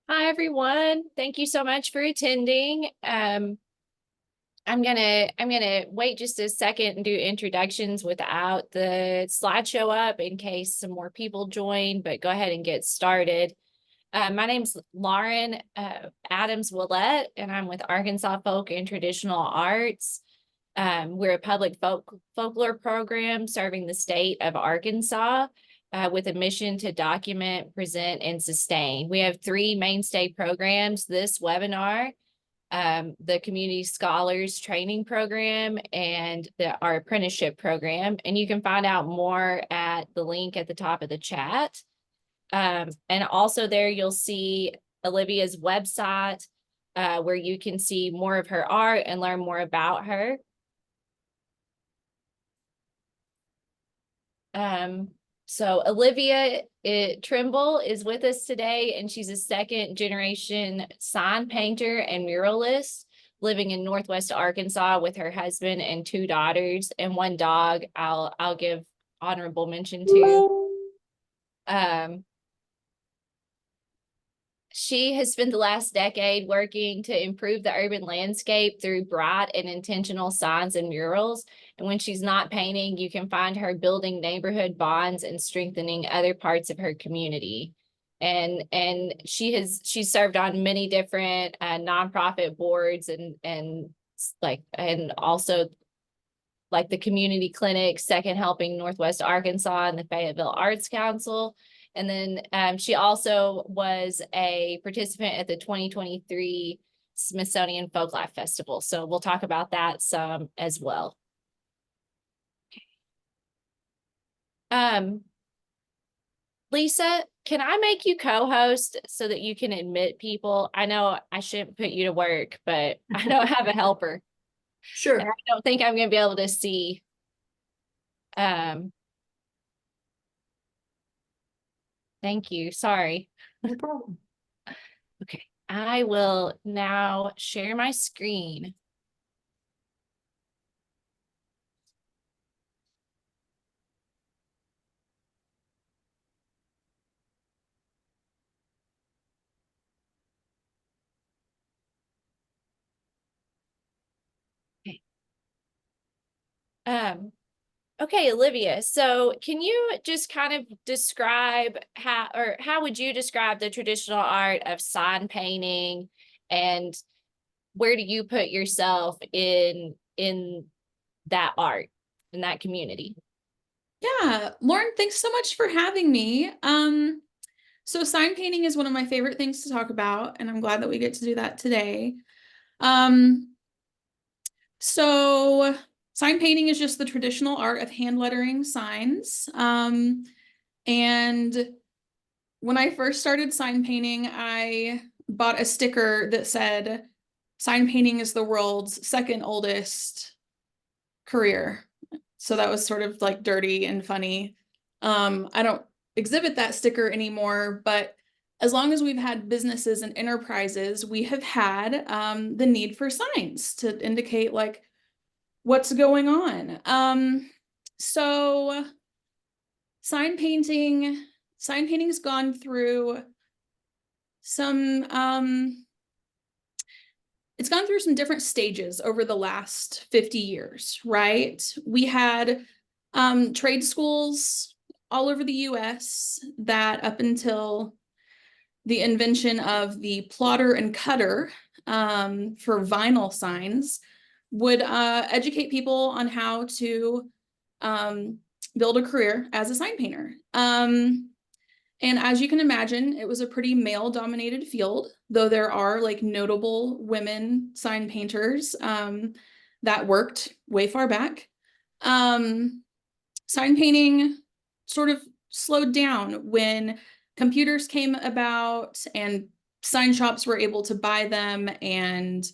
Hi, everyone. Thank you so much for attending. I'm gonna wait just a second and do introductions without the slideshow up in case some more people join, but go ahead and get started. My name's Lauren Adams Willette, and I'm with Arkansas Folk and Traditional Arts. We're a public folklore program serving the state of Arkansas with a mission to document, present, and sustain. We have three mainstay programs: this webinar, the Community Scholars Training Program, and our apprenticeship program. And you can find out more at the link at the top of the chat. And also there you'll see Olivia's website where you can see more of her art and learn more about her. So Olivia Trimble is with us today, and she's a second generation sign painter and muralist living in Northwest Arkansas with her husband and two daughters and one dog I'll give honorable mention to. She has spent the last decade working to improve the urban landscape through bright and intentional signs and murals. And when she's not painting, you can find her building neighborhood bonds and strengthening other parts of her community. And she's served on many different nonprofit boards and also like the community clinic, Second Helping Northwest Arkansas, and the Fayetteville Arts Council. And then she also was a participant at the 2023 Smithsonian Folklife Festival. So we'll talk about that some as well. Lisa, can I make you co-host so that you can admit people? I know I shouldn't put you to work, but I don't have a helper. Sure. And I don't think I'm going to be able to see. Thank you. Sorry. No problem. Okay, I will now share my screen. Okay. Okay, Olivia, so can you just kind of describe how would you describe the traditional art of sign painting, and where do you put yourself in that art, in that community? Yeah, Lauren, thanks so much for having me. So sign painting is one of my favorite things to talk about, and I'm glad that we get to do that today. So sign painting is just the traditional art of hand lettering signs. And when I first started sign painting, I bought a sticker that said, "Sign painting is the world's second oldest career." So that was sort of like dirty and funny. I don't exhibit that sticker anymore, but as long as we've had businesses and enterprises, we have had the need for signs to indicate like what's going on. So sign painting's gone through some it's gone through some different stages over the last 50 years, right? We had trade schools all over the US that up until the invention of the plotter and cutter for vinyl signs would educate people on how to build a career as a sign painter. And as you can imagine, it was a pretty male-dominated field, though there are like notable women sign painters that worked way far back. Sign painting sort of slowed down when computers came about and sign shops were able to buy them and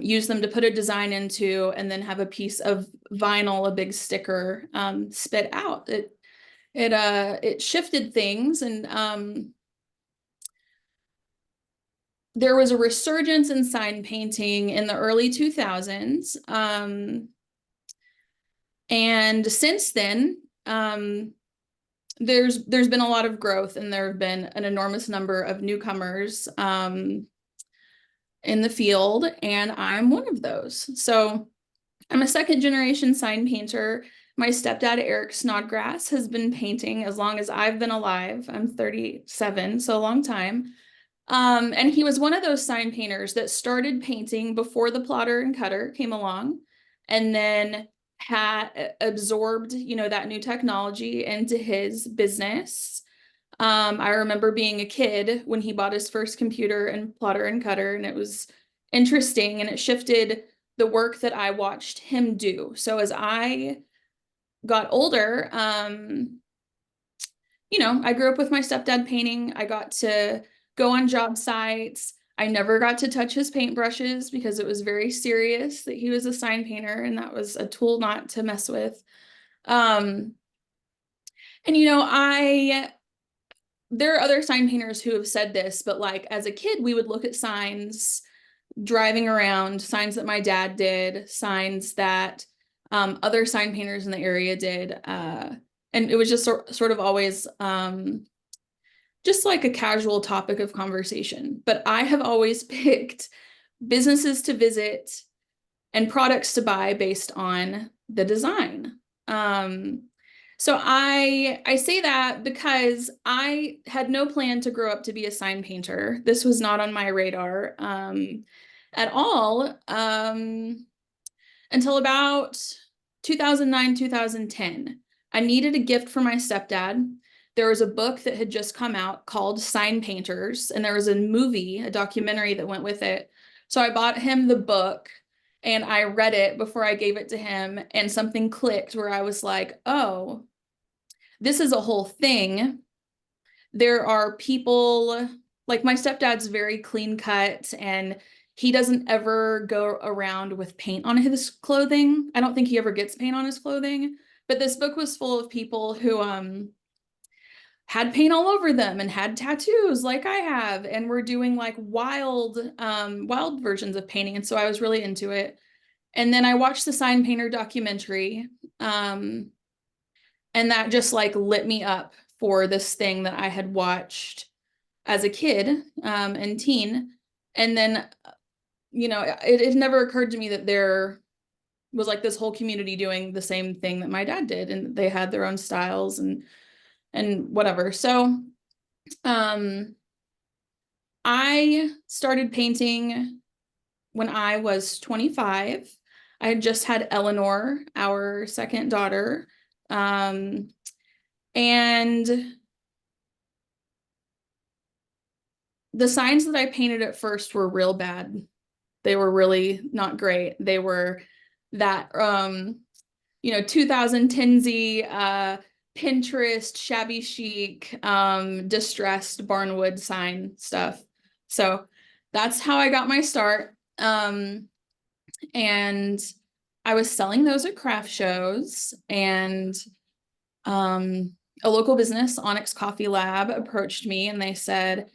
use them to put a design into and then have a piece of vinyl, a big sticker, spit out. It shifted things, and there was a resurgence in sign painting in the early 2000s. And since then, there's been a lot of growth, and there have been an enormous number of newcomers in the field, and I'm one of those. So I'm a second generation sign painter. My stepdad, Eric Snodgrass, has been painting as long as I've been alive. I'm 37, so a long time. And he was one of those sign painters that started painting before the plotter and cutter came along, and then had absorbed, that new technology into his business. I remember being a kid when he bought his first computer and plotter and cutter, and it was interesting, and it shifted the work that I watched him do. So as I got older, I grew up with my stepdad painting. I got to go on job sites. I never got to touch his paintbrushes because it was very serious that he was a sign painter, and that was a tool not to mess with. And there are other sign painters who have said this, but like as a kid, we would look at signs driving around, signs that my dad did, signs that other sign painters in the area did. And it was just sort of always just like a casual topic of conversation. But I have always picked businesses to visit and products to buy based on the design. So I say that because I had no plan to grow up to be a sign painter. This was not on my radar at all until about 2009, 2010. I needed a gift for my stepdad. There was a book that had just come out called Sign Painters, and there was a movie, a documentary that went with it. So I bought him the book, and I read it before I gave it to him, and something clicked where I was like, oh, this is a whole thing. There are people, like my stepdad's very clean cut, and he doesn't ever go around with paint on his clothing. I don't think he ever gets paint on his clothing, but this book was full of people who had paint all over them and had tattoos like I have, and were doing like wild versions of painting. And so I was really into it. And then I watched the Sign Painter documentary, and that just like lit me up for this thing that I had watched as a kid and teen. And then, it never occurred to me that there was like this whole community doing the same thing that my dad did, and they had their own styles and whatever. So I started painting when I was 25. I had just had Eleanor, our second daughter. And the signs that I painted at first were real bad. They were really not great. They were that 2010s Pinterest, shabby chic, distressed barnwood sign stuff. So that's how I got my start. And I was selling those at craft shows, and a local business, Onyx Coffee Lab, approached me, and they said,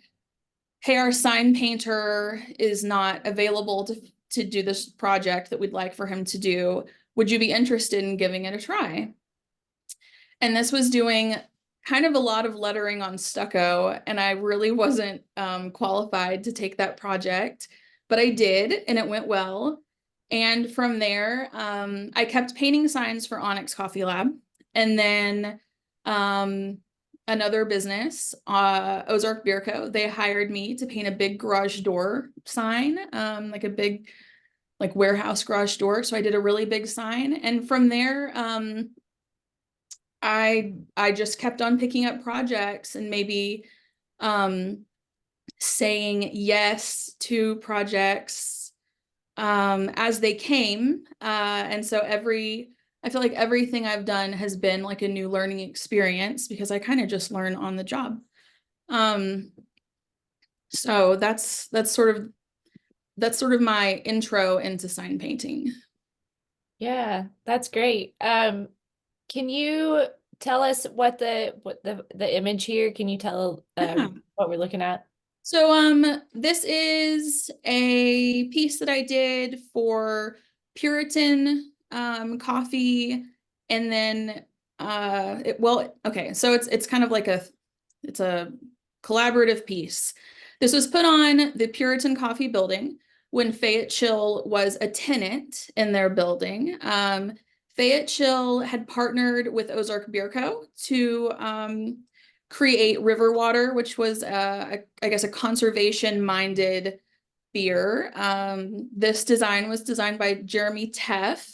hey, our sign painter is not available to do this project that we'd like for him to do. Would you be interested in giving it a try? And this was doing kind of a lot of lettering on stucco, and I really wasn't qualified to take that project, but I did, and it went well. And from there, I kept painting signs for Onyx Coffee Lab, and then another business, Ozark Beer Co., they hired me to paint a big garage door sign, like a big like warehouse garage door. So I did a really big sign, and from there, I just kept on picking up projects and maybe saying yes to projects as they came. And so I feel like everything I've done has been like a new learning experience, because I kind of just learn on the job. So that's sort of my intro into sign painting. Yeah, that's great. Can you tell us what the image here? Can you tell Yeah. what we're looking at? So this is a piece that I did for Puritan coffee, and then okay, so it's kind of like it's a collaborative piece. This was put on the Puritan Coffee Building when Fayette Chill was a tenant in their building. Fayette Chill had partnered with Ozark Beer Co. to create River Water, which was, I guess, a conservation-minded beer. This design was designed by Jeremy Teff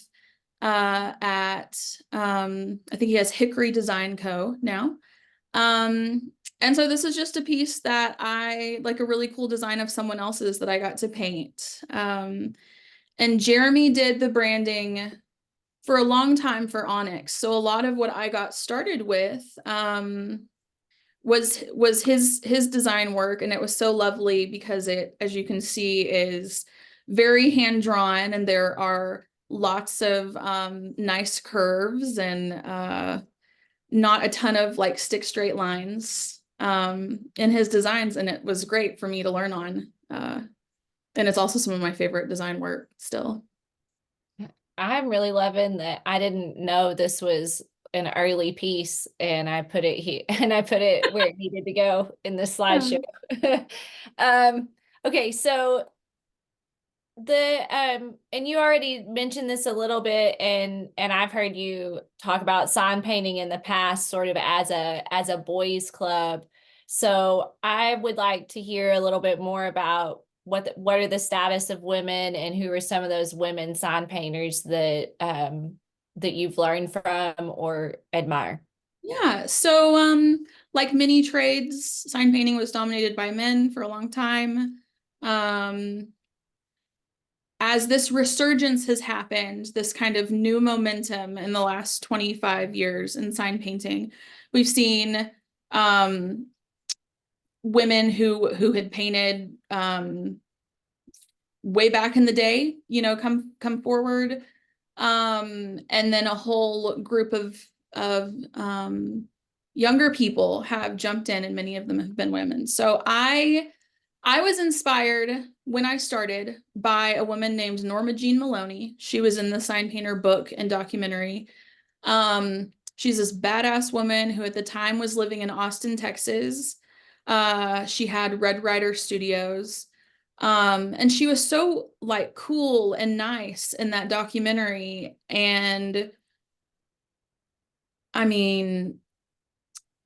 at, I think he has Hickory Design Co. now. And so this is just a piece that I like, a really cool design of someone else's that I got to paint. And Jeremy did the branding for a long time for Onyx. So a lot of what I got started with was his design work, and it was so lovely because it, as you can see, is very hand drawn, and there are lots of nice curves and not a ton of like stick straight lines in his designs, and it was great for me to learn on. And it's also some of my favorite design work still. I'm really loving that. I didn't know this was an early piece, and I put it here and I put it where it needed to go in the slideshow. Okay, so and you already mentioned this a little bit, and I've heard you talk about sign painting in the past, sort of as a boys club. So I would like to hear a little bit more about what are the status of women, and who are some of those women sign painters that that you've learned from or admire. Yeah, so like many trades, sign painting was dominated by men for a long time. As this resurgence has happened, this kind of new momentum in the last 25 years in sign painting, we've seen women who had painted way back in the day, you know, come forward. And then a whole group of younger people have jumped in, and many of them have been women. So I was inspired when I started by a woman named Norma Jean Maloney. She was in the sign painter book and documentary. She's this badass woman who at the time was living in Austin, Texas. She had Red Rider Studios. And she was so like cool and nice in that documentary. And I mean,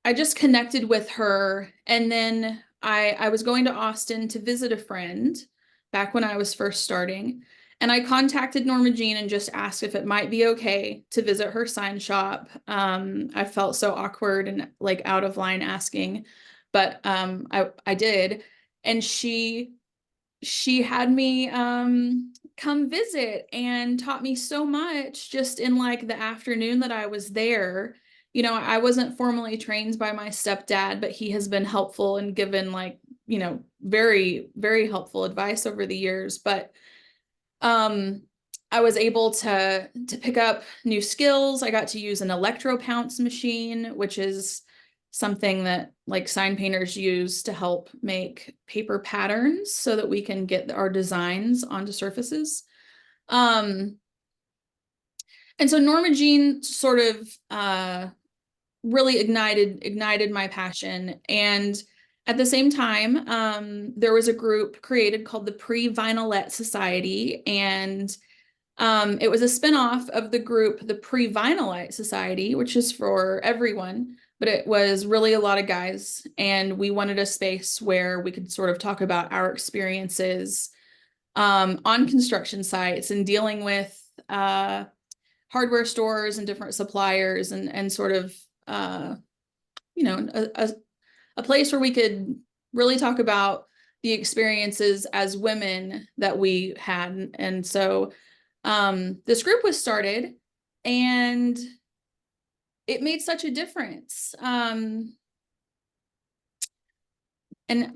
I just connected with her. And then I was going to Austin to visit a friend back when I was first starting. And I contacted Norma Jean and just asked if it might be okay to visit her sign shop. I felt so awkward and like out of line asking, but I did. And she had me come visit and taught me so much just in like the afternoon that I was there. You know, I wasn't formally trained by my stepdad, but he has been helpful and given like, you know, very, very helpful advice over the years. But I was able to pick up new skills. I got to use an electro pounce machine, which is something that like sign painters use to help make paper patterns so that we can get our designs onto surfaces. And so Norma Jean sort of really ignited my passion. And at the same time, there was a group created called the Pre-Vinylette Society, and it was a spinoff of the group, the Pre-Vinylite Society, which is for everyone, but it was really a lot of guys. And we wanted a space where we could sort of talk about our experiences on construction sites and dealing with hardware stores and different suppliers, and sort of, you know, a place where we could really talk about the experiences as women that we had. And so this group was started, and it made such a difference. And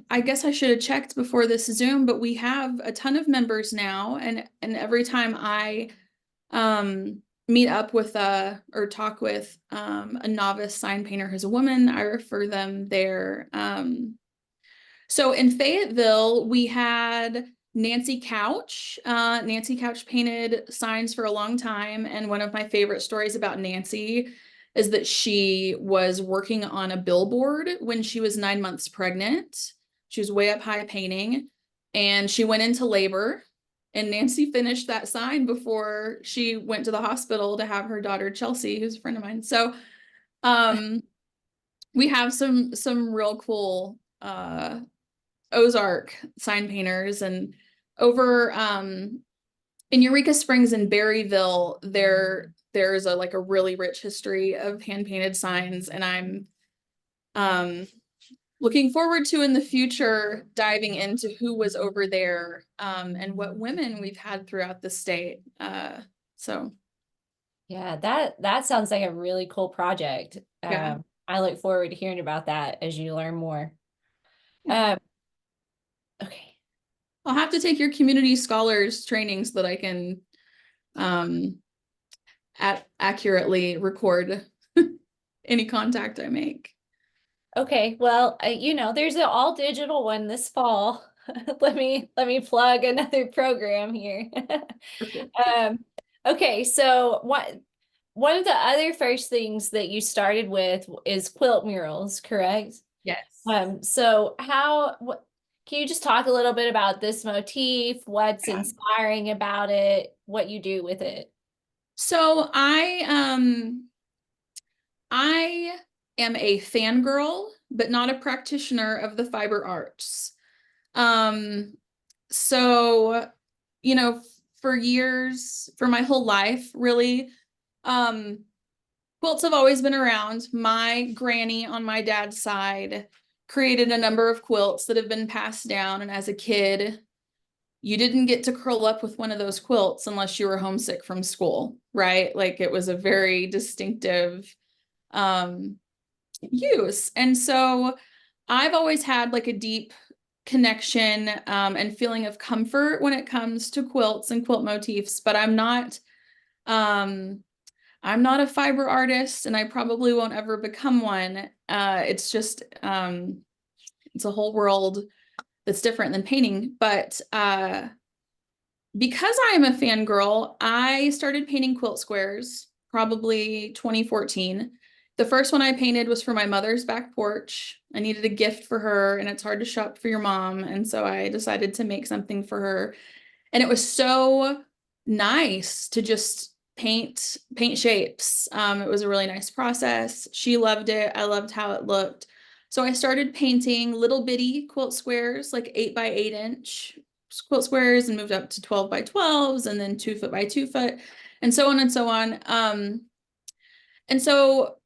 I guess I should have checked before this Zoom, but we have a ton of members now. And every time I meet up with or talk with a novice sign painter who's a woman, I refer them there. So in Fayetteville, we had Nancy Couch. Nancy Couch painted signs for a long time. And one of my favorite stories about Nancy is that she was working on a billboard when she was 9 months pregnant. She was way up high painting, and she went into labor, and Nancy finished that sign before she went to the hospital to have her daughter Chelsea, who's a friend of mine. So we have some real cool Ozark sign painters. And over in Eureka Springs and Berryville, there's a really rich history of hand painted signs, and I'm looking forward to in the future diving into who was over there and what women we've had throughout the state. So Yeah, that sounds like a really cool project. yeah. I look forward to hearing about that as you learn more. Yeah. Okay. I'll have to take your community scholars training so that I can accurately record any contact I make. Okay, well, there's an all digital one this fall. Let me plug another program here. Okay, so one of the other first things that you started with is quilt murals, correct? Yes. So can you just talk a little bit about this motif, what's inspiring about it, what you do with it? So I am a fangirl, but not a practitioner of the fiber arts. So, for years, for my whole life, really, quilts have always been around. My granny on my dad's side created a number of quilts that have been passed down. And as a kid, you didn't get to curl up with one of those quilts unless you were homesick from school, right? Like it was a very distinctive use. And so I've always had like a deep connection and feeling of comfort when it comes to quilts and quilt motifs, but I'm not a fiber artist, and I probably won't ever become one. It's just it's a whole world that's different than painting. But because I am a fangirl, I started painting quilt squares probably 2014. The first one I painted was for my mother's back porch. I needed a gift for her, and it's hard to shop for your mom. And so I decided to make something for her. And it was so nice to just paint shapes. It was a really nice process. She loved it. I loved how it looked. So I started painting little bitty quilt squares, like 8 by 8 inch quilt squares, and moved up to 12 by 12s, and then 2 foot by 2 foot, and so on and so on. And so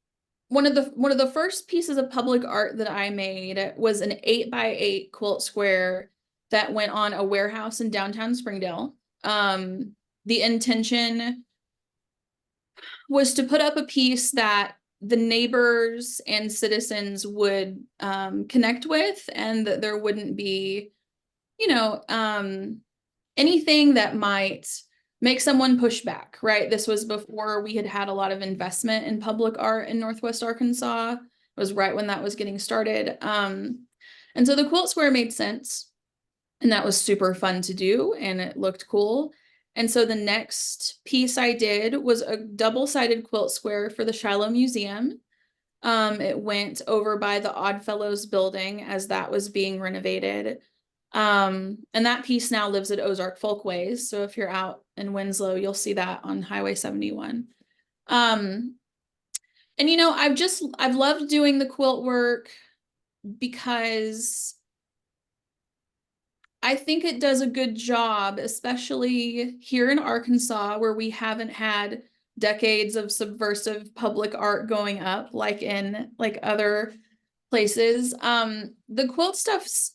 one of the first pieces of public art that I made was an 8 by 8 quilt square that went on a warehouse in downtown Springdale. The intention was to put up a piece that the neighbors and citizens would connect with, and that there wouldn't be, anything that might make someone push back, right? This was before we had a lot of investment in public art in Northwest Arkansas. It was right when that was getting started. And so the quilt square made sense, and that was super fun to do, and it looked cool. And so the next piece I did was a double-sided quilt square for the Shiloh Museum. It went over by the Oddfellows building as that was being renovated. And that piece now lives at Ozark Folkways. So if you're out in Winslow, you'll see that on Highway 71. And I've loved doing the quilt work because I think it does a good job, especially here in Arkansas, where we haven't had decades of subversive public art going up like in other places. The quilt stuff's,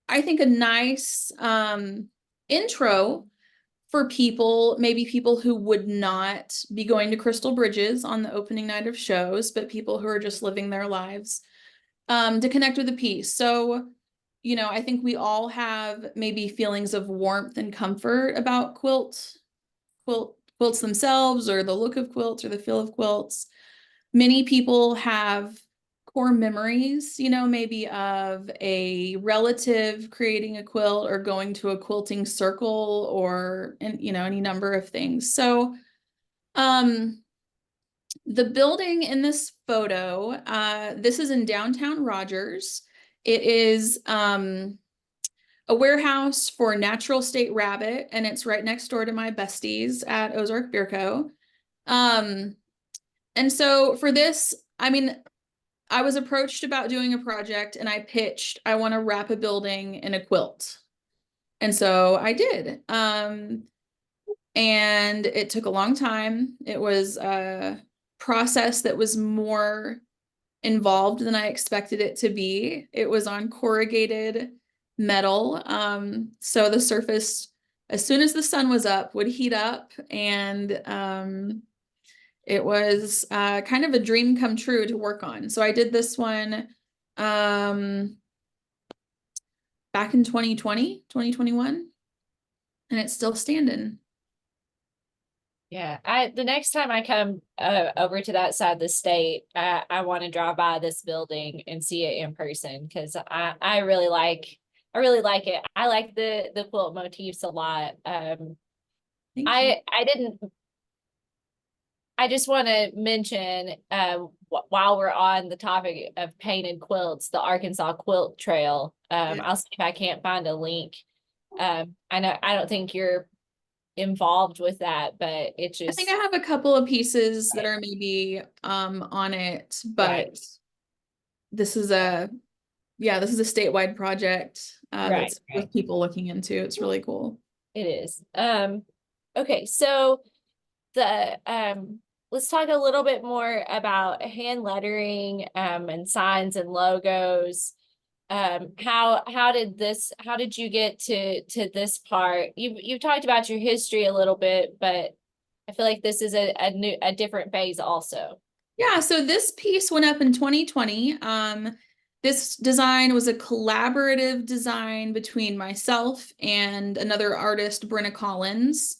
I think, a nice intro for people, maybe people who would not be going to Crystal Bridges on the opening night of shows, but people who are just living their lives, to connect with a piece. So, I think we all have maybe feelings of warmth and comfort about quilts themselves, or the look of quilts, or the feel of quilts. Many people have core memories, maybe of a relative creating a quilt, or going to a quilting circle, or any number of things. So The building in this photo, this is in downtown Rogers. It is a warehouse for Natural State Rabbit, and it's right next door to my besties at Ozark Beer Co. And so for this, I mean, I was approached about doing a project and I pitched, I want to wrap a building in a quilt. And so I did. And it took a long time. It was a process that was more involved than I expected it to be. It was on corrugated metal. So the surface, as soon as the sun was up, would heat up, and it was kind of a dream come true to work on. So I did this one back in 2021, and it's still standing. Yeah, the next time I come over to that side of the state, I want to drive by this building and see it in person, because I really like it. I like the quilt motifs a lot. Thank you. I just want to mention, while we're on the topic of painted quilts, the Arkansas Quilt Trail. I'll see if I can't find a link. I don't think you're involved with that, but it's I just, think I have a couple of pieces that are maybe on it, but Right. this is a statewide project that's Right. with people looking into. It's really cool. It is. Okay, so the let's talk a little bit more about hand lettering and signs and logos. How did you get to this part? You've talked about your history a little bit, but I feel like this is a different phase also. Yeah, so this piece went up in 2020. This design was a collaborative design between myself and another artist, Brenna Collins.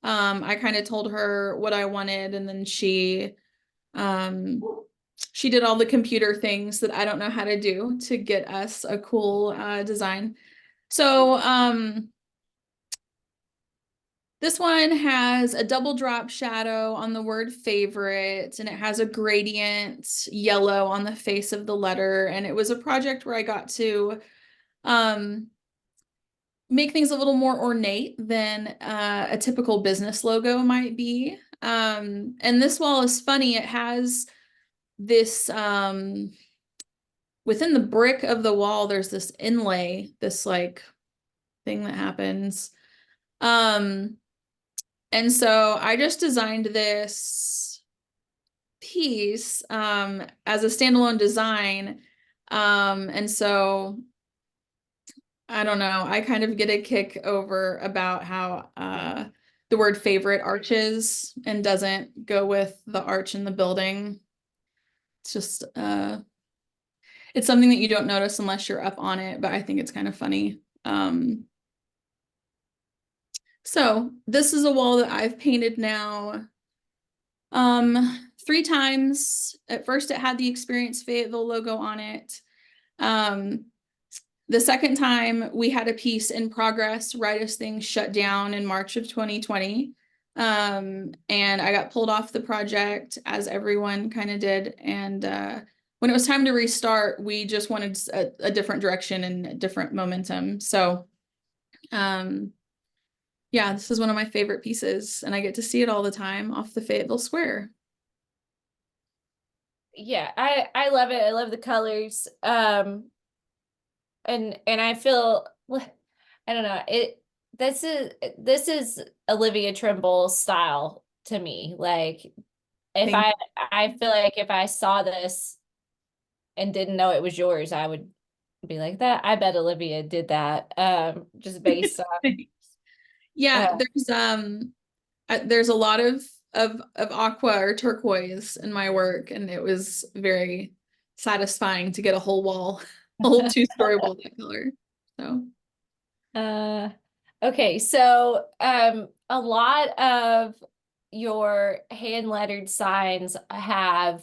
I kind of told her what I wanted, and then she did all the computer things that I don't know how to do to get us a cool design. So this one has a double drop shadow on the word favorite, and it has a gradient yellow on the face of the letter. And it was a project where I got to make things a little more ornate than a typical business logo might be. And this wall is funny. It has this within the brick of the wall, there's this inlay, this like thing that happens. And so I just designed this piece as a standalone design. And so I don't know, I kind of get a kick over about how the word favorite arches and doesn't go with the arch in the building. It's just it's something that you don't notice unless you're up on it, but I think it's kind of funny. So this is a wall that I've painted now 3 times. At first it had the Experience Fayetteville logo on it. The second time we had a piece in progress right as things shut down in March of 2020. And I got pulled off the project, as everyone kind of did. And when it was time to restart, we just wanted a different direction and a different momentum. So yeah, this is one of my favorite pieces, and I get to see it all the time off the Fayetteville Square. Yeah, I love it. I love the colors. And I feel, I don't know, this is Olivia Trimble style to me. Like, if I feel like if I saw this and didn't know it was yours, I would be like, that I bet Olivia did that. Just based on Yeah, there's a lot of aqua or turquoise in my work, and it was very satisfying to get a whole wall, a whole 2-story wall that color. So okay, so a lot of your hand lettered signs have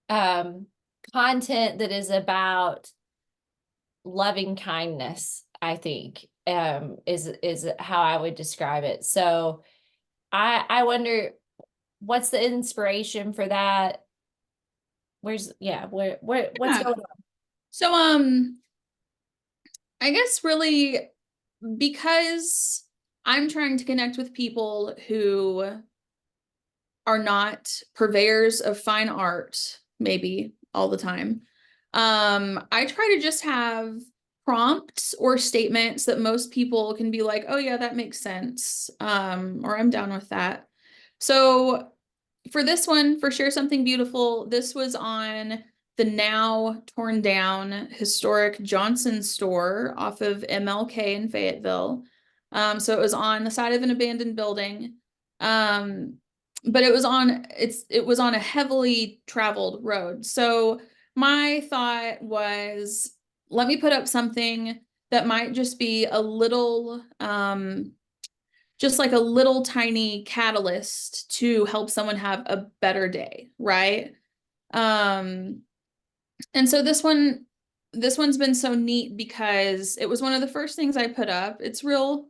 content that is about loving kindness, I think, is how I would describe it. So I wonder, what's the inspiration for that? What's Yeah. going on? So, I guess really because I'm trying to connect with people who are not purveyors of fine art, maybe all the time. I try to just have prompts or statements that most people can be like, oh yeah, that makes sense. Or I'm down with that. So for this one, for Share Something Beautiful, this was on the now torn down historic Johnson store off of MLK in Fayetteville. So it was on the side of an abandoned building. But it was on a heavily traveled road. So my thought was, let me put up something that might just be a little just like a little tiny catalyst to help someone have a better day, right? And so this one's been so neat because it was one of the first things I put up. It's real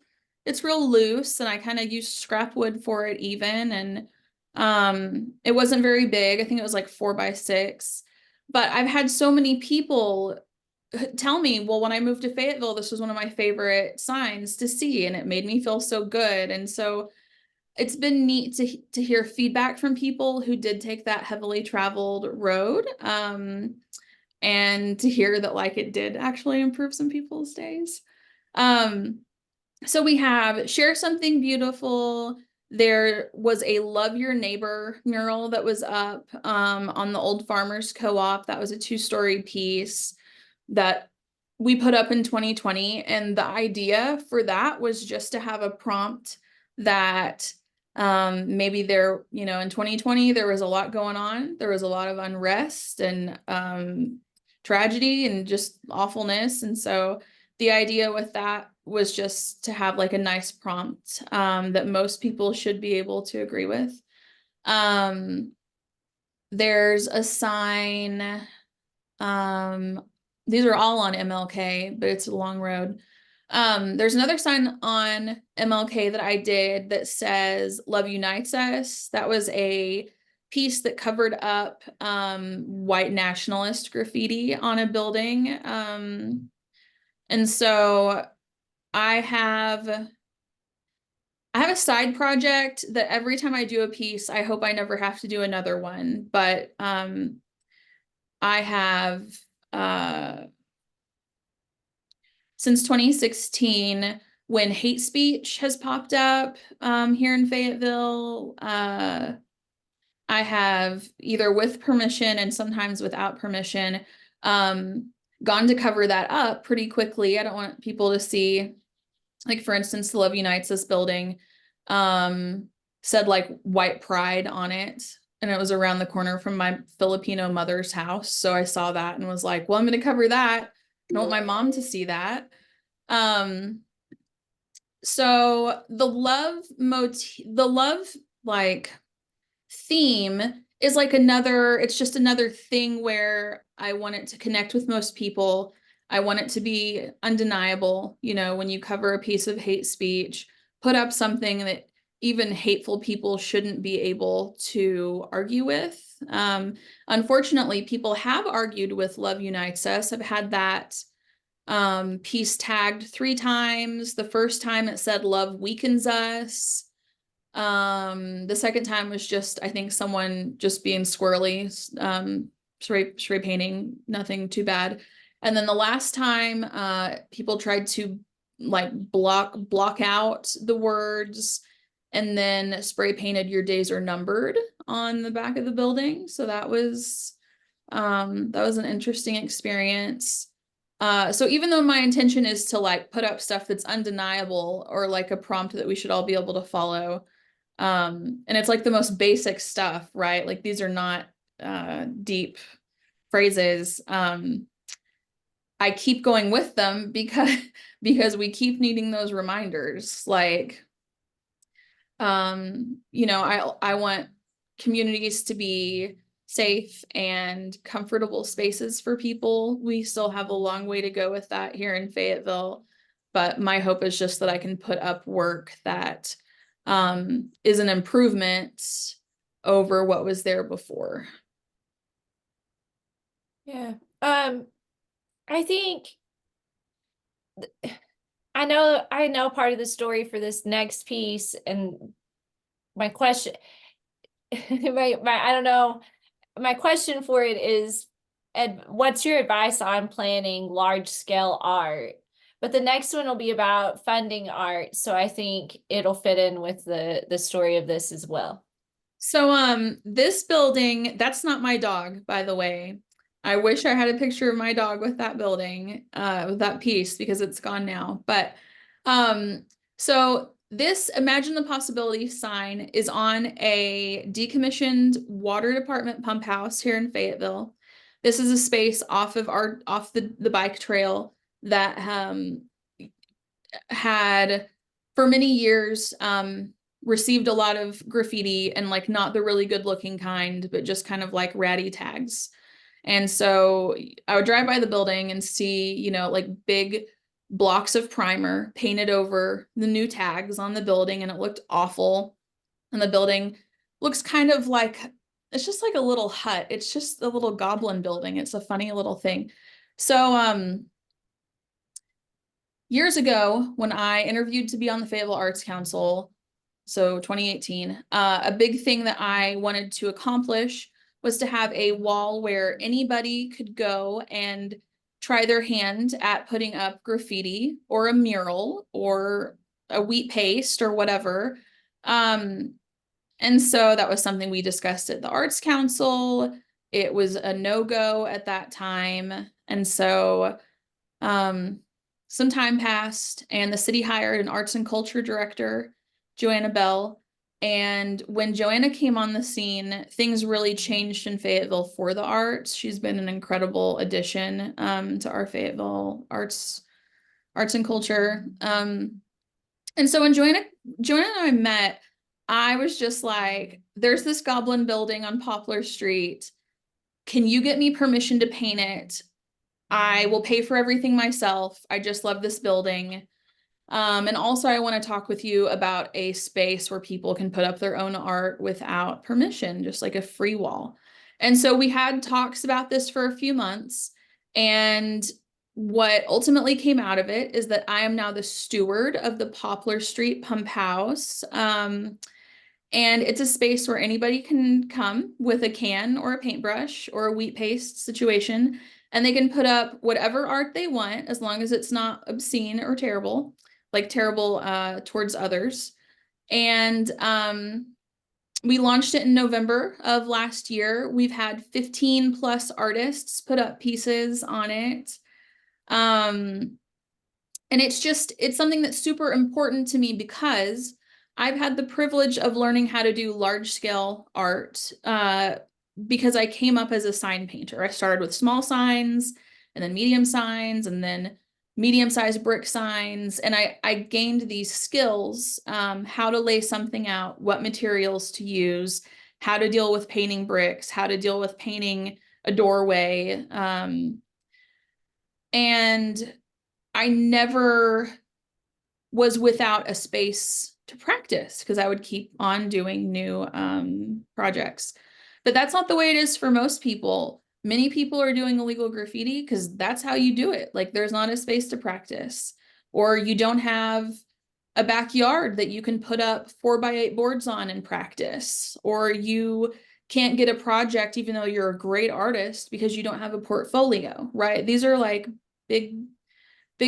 loose, and I kind of used scrap wood for it even, and it wasn't very big. I think it was like 4x6. But I've had so many people tell me, well, when I moved to Fayetteville, this was one of my favorite signs to see, and it made me feel so good. And so it's been neat to hear feedback from people who did take that heavily traveled road. And to hear that like it did actually improve some people's days. So we have Share Something Beautiful. There was a Love Your Neighbor mural that was up on the Old Farmers Co-op. That was a 2-story piece that we put up in 2020. And the idea for that was just to have a prompt that maybe there, in 2020, there was a lot going on. There was a lot of unrest and tragedy and just awfulness. And so the idea with that was just to have like a nice prompt that most people should be able to agree with. There's a sign, these are all on MLK, but it's a long road. There's another sign on MLK that I did that says Love Unites Us. That was a piece that covered up white nationalist graffiti on a building. And so I have a side project that every time I do a piece, I hope I never have to do another one. But I have since 2016, when hate speech has popped up here in Fayetteville, I have either with permission and sometimes without permission gone to cover that up pretty quickly. I don't want people to see, like, for instance, the Love Unites Us building said like white pride on it. And it was around the corner from my Filipino mother's house. So I saw that and was like, well, I'm going to cover that. I don't want my mom to see that. So the love like theme is like it's just another thing where I want it to connect with most people. I want it to be undeniable, when you cover a piece of hate speech, put up something that even hateful people shouldn't be able to argue with. Unfortunately, people have argued with Love Unites Us. I've had that piece tagged 3 times. The first time it said love weakens us. The second time was just, I think, someone just being squirrely, spray painting, nothing too bad. And then the last time people tried to like block out the words and then spray painted "Your days are numbered" on the back of the building. So that was an interesting experience. So even though my intention is to like put up stuff that's undeniable or like a prompt that we should all be able to follow, and it's like the most basic stuff, right? Like these are not deep phrases. I keep going with them because we keep needing those reminders. Like, I want communities to be safe and comfortable spaces for people. We still have a long way to go with that here in Fayetteville, but my hope is just that I can put up work that is an improvement over what was there before. Yeah. I think I know part of the story for this next piece, and my question I don't know. My question for it is, what's your advice on planning large scale art? But the next one will be about funding art, so I think it'll fit in with the story of this as well. So this building, that's not my dog, by the way. I wish I had a picture of my dog with that building, with that piece, because it's gone now. But so this Imagine the Possibility sign is on a decommissioned water department pump house here in Fayetteville. This is a space off of the bike trail that had for many years received a lot of graffiti, and like not the really good looking kind, but just kind of like ratty tags. And so I would drive by the building and see, you know, like big blocks of primer painted over the new tags on the building, and it looked awful. And the building looks kind of like, it's just like a little hut. It's just a little goblin building. It's a funny little thing. So years ago, when I interviewed to be on the Fayetteville Arts Council, so 2018, a big thing that I wanted to accomplish was to have a wall where anybody could go and try their hand at putting up graffiti or a mural or a wheat paste or whatever. And so that was something we discussed at the Arts Council. It was a no-go at that time. And so some time passed, and the city hired an arts and culture director, Joanna Bell. And when Joanna came on the scene, things really changed in Fayetteville for the arts. She's been an incredible addition to our Fayetteville arts and culture. And so when Joanna and I met, I was just like, there's this goblin building on Poplar Street. Can you get me permission to paint it? I will pay for everything myself. I just love this building. And also I want to talk with you about a space where people can put up their own art without permission, just like a free wall. And so we had talks about this for a few months. And what ultimately came out of it is that I am now the steward of the Poplar Street Pump House. And it's a space where anybody can come with a can or a paintbrush or a wheat paste situation, and they can put up whatever art they want, as long as it's not obscene or terrible, like terrible towards others. And we launched it in November of last year. We've had 15 plus artists put up pieces on it. And it's something that's super important to me because I've had the privilege of learning how to do large scale art because I came up as a sign painter. I started with small signs and then medium signs and then medium-sized brick signs. And I gained these skills, how to lay something out, what materials to use, how to deal with painting bricks, how to deal with painting a doorway. And I never was without a space to practice because I would keep on doing new projects. But that's not the way it is for most people. Many people are doing illegal graffiti because that's how you do it. Like there's not a space to practice, or you don't have a backyard that you can put up 4x8 boards on and practice, or you can't get a project even though you're a great artist because you don't have a portfolio, right? These are like big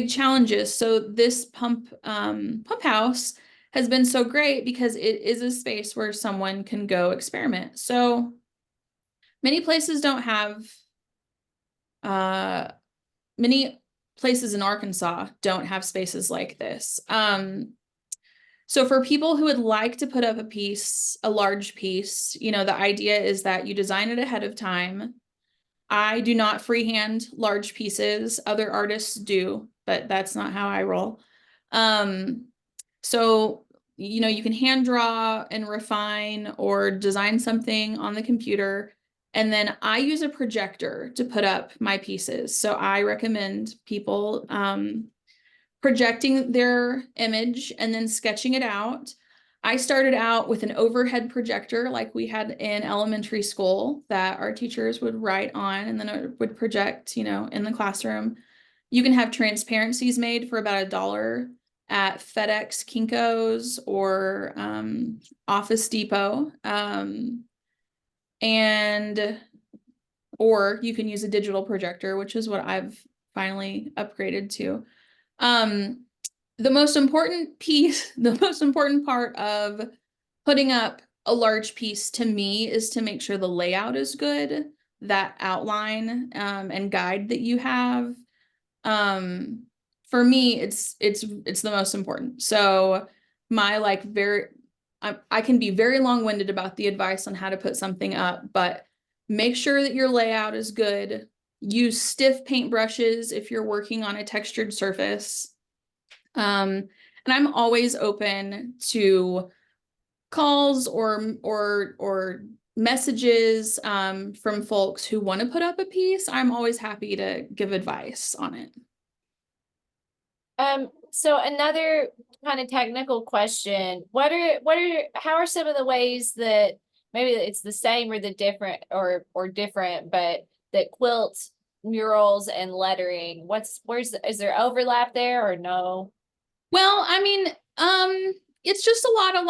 challenges. So this pump house has been so great because it is a space where someone can go experiment. So many places don't have, many places in Arkansas don't have spaces like this. So for people who would like to put up a piece, a large piece, you know, the idea is that you design it ahead of time. I do not freehand large pieces. Other artists do, but that's not how I roll. So, you know, you can hand draw and refine or design something on the computer. And then I use a projector to put up my pieces. So I recommend people projecting their image and then sketching it out. I started out with an overhead projector like we had in elementary school that our teachers would write on, and then it would project, in the classroom. You can have transparencies made for about $1 at FedEx, Kinko's, or Office Depot. Or you can use a digital projector, which is what I've finally upgraded to. The most important part of putting up a large piece to me is to make sure the layout is good, that outline and guide that you have. For me, it's the most important. So my I can be very long-winded about the advice on how to put something up, but make sure that your layout is good. Use stiff paint brushes if you're working on a textured surface. And I'm always open to calls or messages from folks who want to put up a piece. I'm always happy to give advice on it. So another kind of technical question, how are some of the ways that maybe it's the same or the different or different, but that quilts, murals, and lettering, is there overlap there or no? Well, I mean, it's just a lot of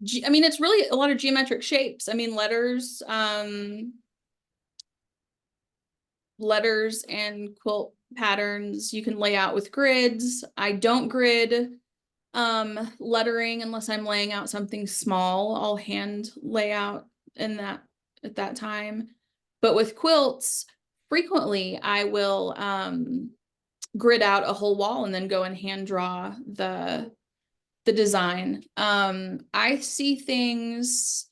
it's really a lot of geometric shapes. I mean, letters and quilt patterns you can lay out with grids. I don't grid lettering unless I'm laying out something small. I'll hand lay out at that time. But with quilts, frequently I will grid out a whole wall and then go and hand draw the design. I see things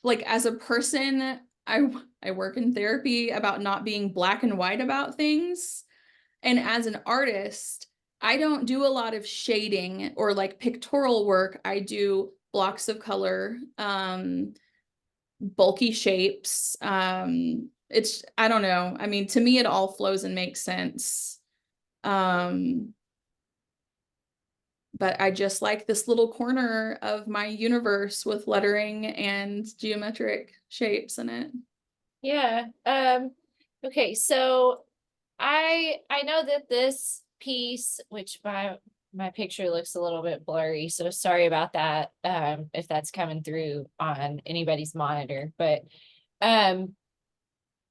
like, as a person, I work in therapy about not being black and white about things. And as an artist, I don't do a lot of shading or like pictorial work. I do blocks of color, bulky shapes. I don't know. I mean, to me, it all flows and makes sense. But I just like this little corner of my universe with lettering and geometric shapes in it. Yeah. Okay, so I know that this piece, which my picture looks a little bit blurry, so sorry about that, if that's coming through on anybody's monitor, but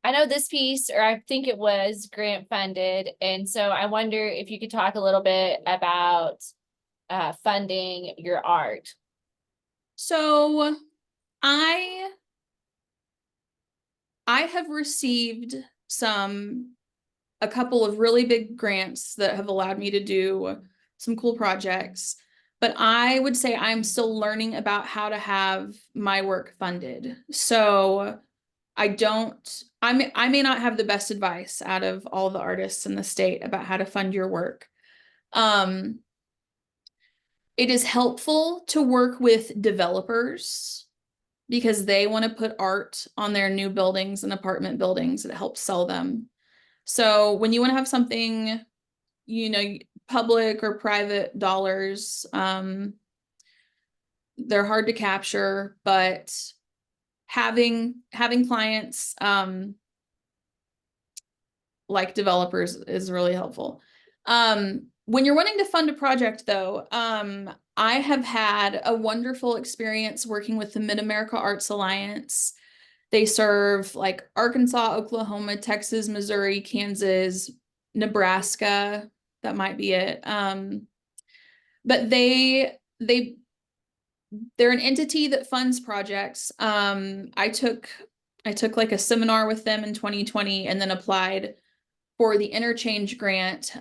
I know this piece, or I think it was grant funded, and so I wonder if you could talk a little bit about funding your art. So I have received a couple of really big grants that have allowed me to do some cool projects, but I would say I'm still learning about how to have my work funded. So I may not have the best advice out of all the artists in the state about how to fund your work. It is helpful to work with developers because they want to put art on their new buildings and apartment buildings. It helps sell them. So when you want to have something, public or private dollars, they're hard to capture, but having clients like developers is really helpful. When you're wanting to fund a project, though, I have had a wonderful experience working with the Mid-America Arts Alliance. They serve like Arkansas, Oklahoma, Texas, Missouri, Kansas, Nebraska. That might be it. But they're an entity that funds projects. I took like a seminar with them in 2020 and then applied for the interchange grant,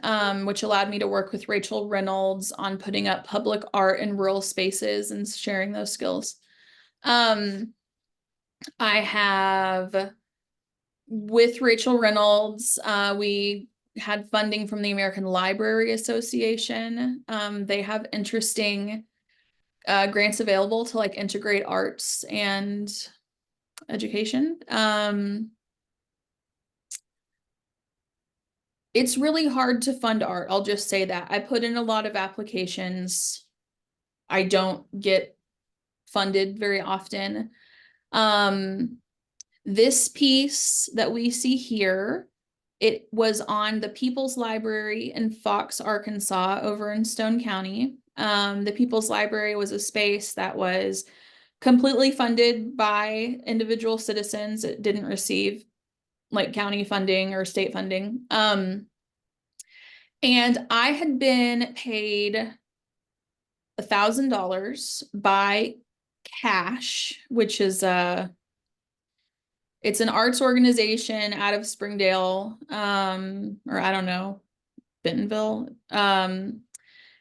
which allowed me to work with Rachel Reynolds on putting up public art in rural spaces and sharing those skills. I have, with Rachel Reynolds, we had funding from the American Library Association. They have interesting grants available to like integrate arts and education. It's really hard to fund art. I'll just say that. I put in a lot of applications. I don't get funded very often. This piece that we see here, it was on the People's Library in Fox, Arkansas, over in Stone County. The People's Library was a space that was completely funded by individual citizens. It didn't receive like county funding or state funding. And I had been paid $1,000 by Cash, which is it's an arts organization out of Springdale, or I don't know, Bentonville. And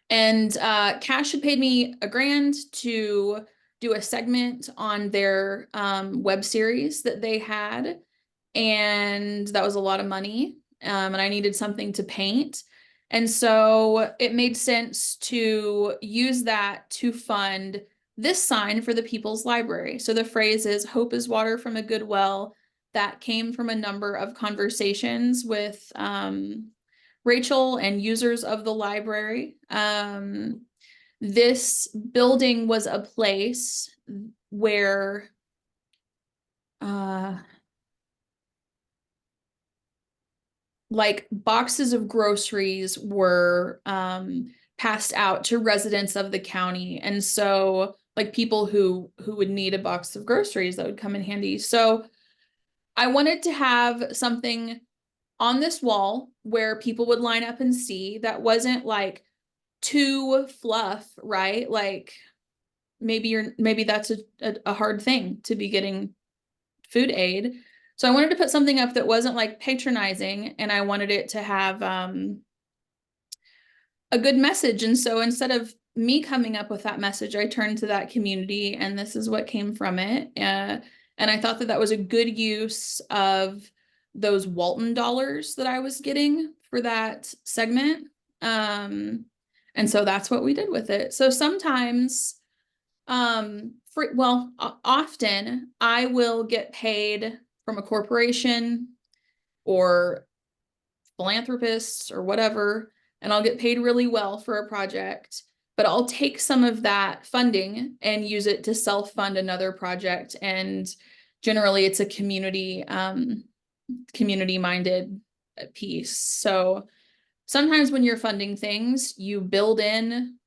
Cash had paid me $1,000 to do a segment on their web series that they had. And that was a lot of money. And I needed something to paint. And so it made sense to use that to fund this sign for the People's Library. So the phrase is "Hope is water from a good well." That came from a number of conversations with Rachel and users of the library. This building was a place where like boxes of groceries were passed out to residents of the county. And so like people who would need a box of groceries, that would come in handy. So I wanted to have something on this wall where people would line up and see that wasn't like too fluff, right? Like maybe that's a hard thing to be getting food aid. So I wanted to put something up that wasn't like patronizing, and I wanted it to have a good message. And so instead of me coming up with that message, I turned to that community, and this is what came from it. And I thought that that was a good use of those Walton dollars that I was getting for that segment. And so that's what we did with it. So sometimes, often I will get paid from a corporation or philanthropists or whatever, and I'll get paid really well for a project, but I'll take some of that funding and use it to self-fund another project. And generally it's a community-minded piece. So sometimes when you're funding things, you build in,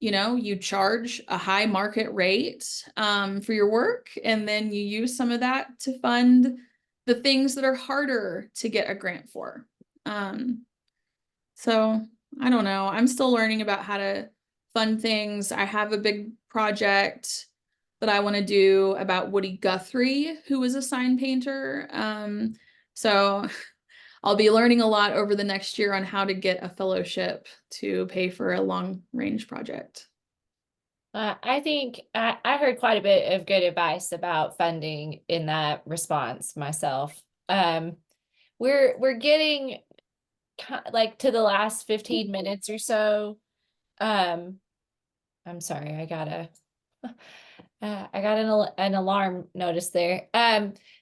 you charge a high market rate for your work, and then you use some of that to fund the things that are harder to get a grant for. So I don't know. I'm still learning about how to fund things. I have a big project that I want to do about Woody Guthrie, who was a sign painter. So I'll be learning a lot over the next year on how to get a fellowship to pay for a long range project. I think I heard quite a bit of good advice about funding in that response myself. We're getting like to the last 15 minutes or so. I'm sorry, I got an alarm notice there.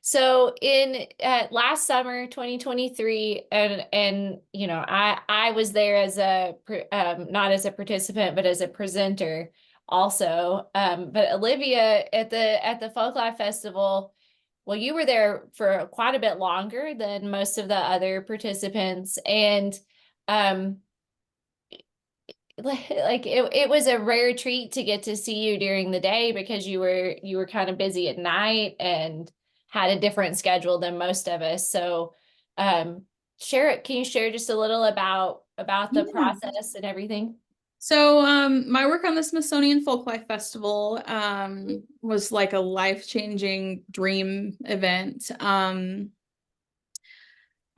So in last summer, 2023, and I was there as not as a participant, but as a presenter also. But Olivia at the Folklife Festival, well, you were there for quite a bit longer than most of the other participants, and like it was a rare treat to get to see you during the day, because you were kind of busy at night and had a different schedule than most of us. So can you share just a little about the process and everything? So my work on the Smithsonian Folklife Festival was like a life-changing dream event.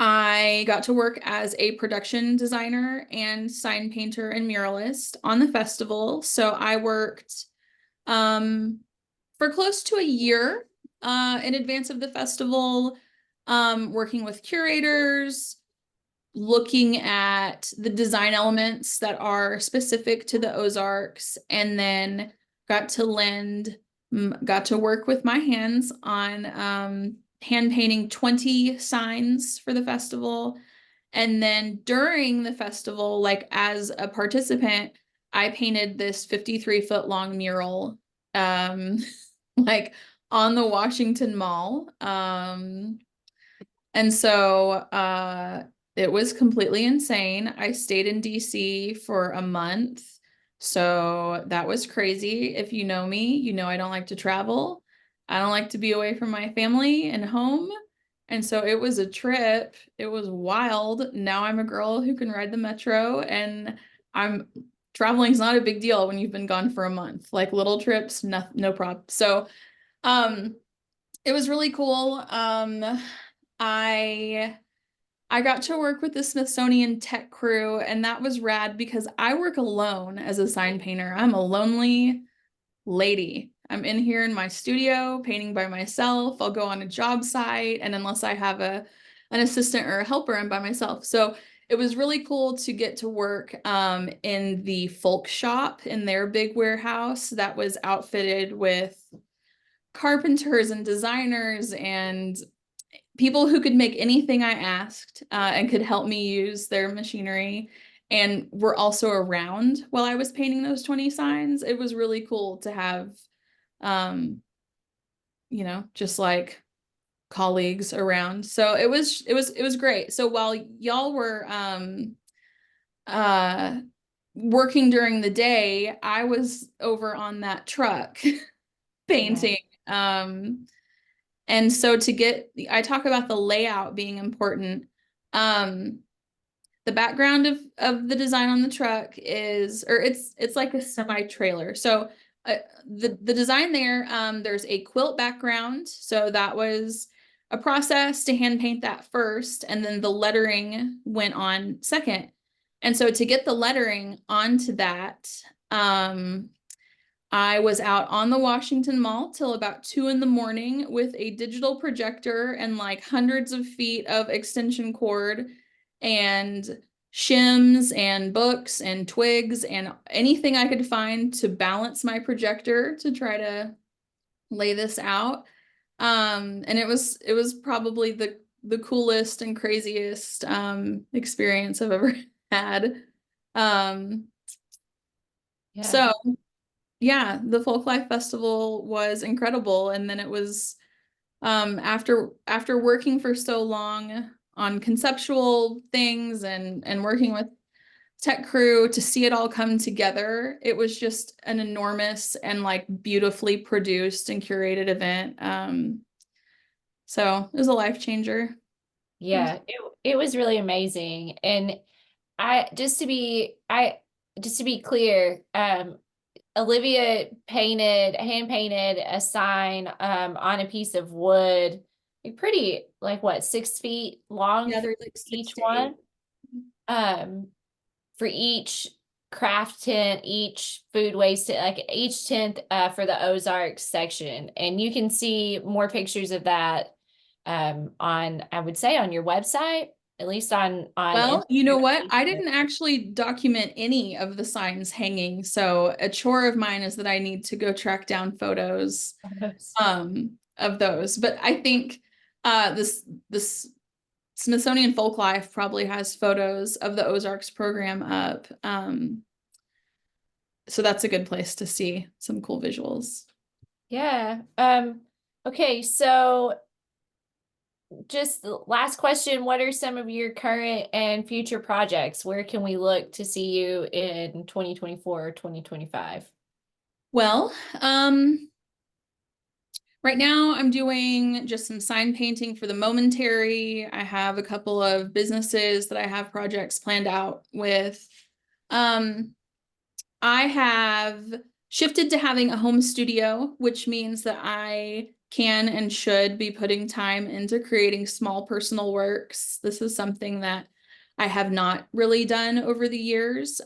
I got to work as a production designer and sign painter and muralist on the festival. So I worked for close to a year in advance of the festival, working with curators, looking at the design elements that are specific to the Ozarks, and then got to work with my hands on hand painting 20 signs for the festival. And then during the festival, like as a participant, I painted this 53-foot long mural, like on the Washington Mall. And so it was completely insane. I stayed in DC for a month. So that was crazy. If you know me, you know I don't like to travel. I don't like to be away from my family and home. And so it was a trip. It was wild. Now I'm a girl who can ride the metro, and I'm traveling's not a big deal when you've been gone for a month. Like little trips, no problem. So it was really cool. I got to work with the Smithsonian tech crew, and that was rad because I work alone as a sign painter. I'm a lonely lady. I'm in here in my studio painting by myself. I'll go on a job site, and unless I have an assistant or a helper, I'm by myself. So it was really cool to get to work in the folk shop in their big warehouse that was outfitted with carpenters and designers and people who could make anything I asked and could help me use their machinery, and were also around while I was painting those 20 signs. It was really cool to have, you know, just like colleagues around. So it was great. So while y'all were working during the day, I was over on that truck painting. And so I talk about the layout being important. The background of the design on the truck is, or it's like a semi-trailer. So the design there, there's a quilt background. So that was a process to hand paint that first, and then the lettering went on second. And so to get the lettering onto that, I was out on the Washington Mall till about 2 a.m. with a digital projector and like hundreds of feet of extension cord and shims and books and twigs and anything I could find to balance my projector to try to lay this out. And it was probably the coolest and craziest experience I've ever had. So yeah, the Folklife Festival was incredible. And then it was after working for so long on conceptual things and working with tech crew to see it all come together, it was just an enormous and like beautifully produced and curated event. So it was a life changer. Yeah, it was really amazing. And just to be clear, Olivia hand painted a sign on a piece of wood, like pretty, like what, 6 feet long Yeah, for there's like each 6 to 8. one. For each craft tent, each food waste, like each tent for the Ozarks section. And you can see more pictures of that on, I would say, on your website, at least on Well, you know what? I Instagram. didn't actually document any of the signs hanging, so a chore of mine is that I need to go track down photos of those. But I think this Smithsonian Folklife probably has photos of the Ozarks program up. So that's a good place to see some cool visuals. Yeah. Okay, so just the last question, what are some of your current and future projects? Where can we look to see you in 2024 or 2025? Well, right now I'm doing just some sign painting for the momentary. I have a couple of businesses that I have projects planned out with. I have shifted to having a home studio, which means that I can and should be putting time into creating small personal works. This is something that I have not really done over the years.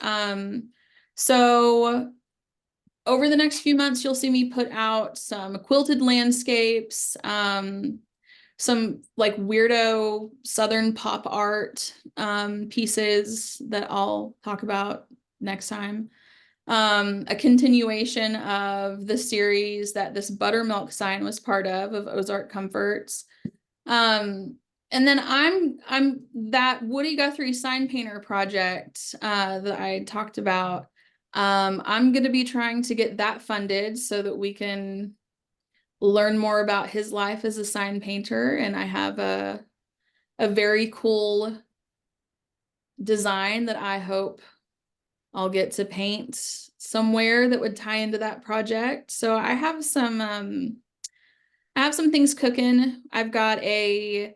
So over the next few months, you'll see me put out some quilted landscapes, some like weirdo Southern pop art pieces that I'll talk about next time. A continuation of the series that this buttermilk sign was part of Ozark Comforts. And then I'm that Woody Guthrie sign painter project that I talked about. I'm going to be trying to get that funded so that we can learn more about his life as a sign painter. And I have a very cool design that I hope I'll get to paint somewhere that would tie into that project. So I have some things cooking. I've got a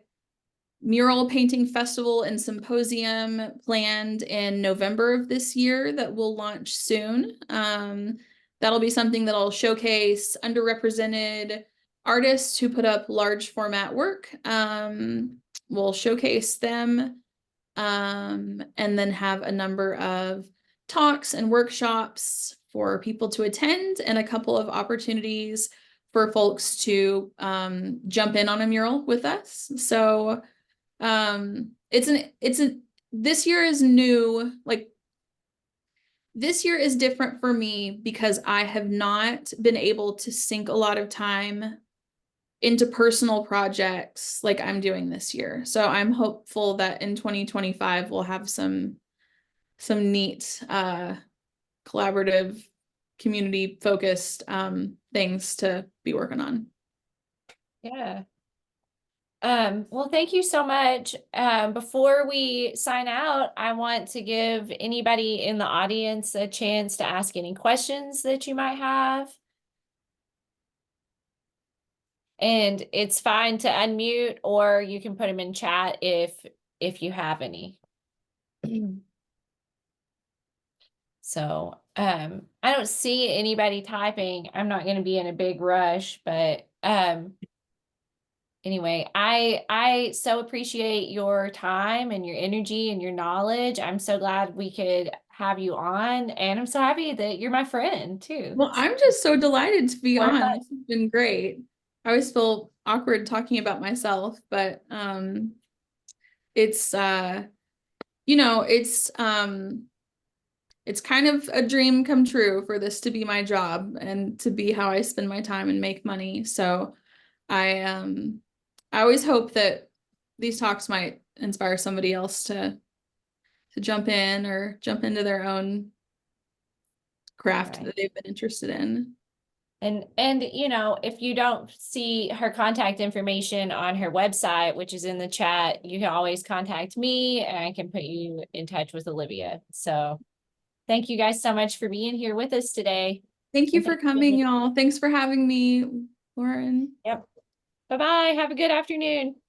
mural painting festival and symposium planned in November of this year that will launch soon. That'll be something that'll showcase underrepresented artists who put up large format work. We'll showcase them, and then have a number of talks and workshops for people to attend, and a couple of opportunities for folks to jump in on a mural with us. So this year is new, like this year is different for me because I have not been able to sink a lot of time into personal projects like I'm doing this year. So I'm hopeful that in 2025 we'll have some neat collaborative, community focused things to be working on. Yeah. Well, thank you so much. Before we sign out, I want to give anybody in the audience a chance to ask any questions that you might have. And it's fine to unmute, or you can put them in chat if you have any. So, I don't see anybody typing. I'm not going to be in a big rush, but, anyway, I so appreciate your time and your energy and your knowledge. I'm so glad we could have you on, and I'm so happy that you're my friend too. Well, I'm just so delighted to be What on. about- This has been great. I always feel awkward talking about myself, but it's you know, it's kind of a dream come true for this to be my job and to be how I spend my time and make money. So I always hope that these talks might inspire somebody else to jump in or jump into their own craft Right. that they've been interested in. And you know, if you don't see her contact information on her website, which is in the chat, you can always contact me and I can put you in touch with Olivia. So thank you guys so much for being here with us today. Thank you And for coming, y'all. Thanks for having me, Lauren. Yep. Bye-bye. Have a good afternoon.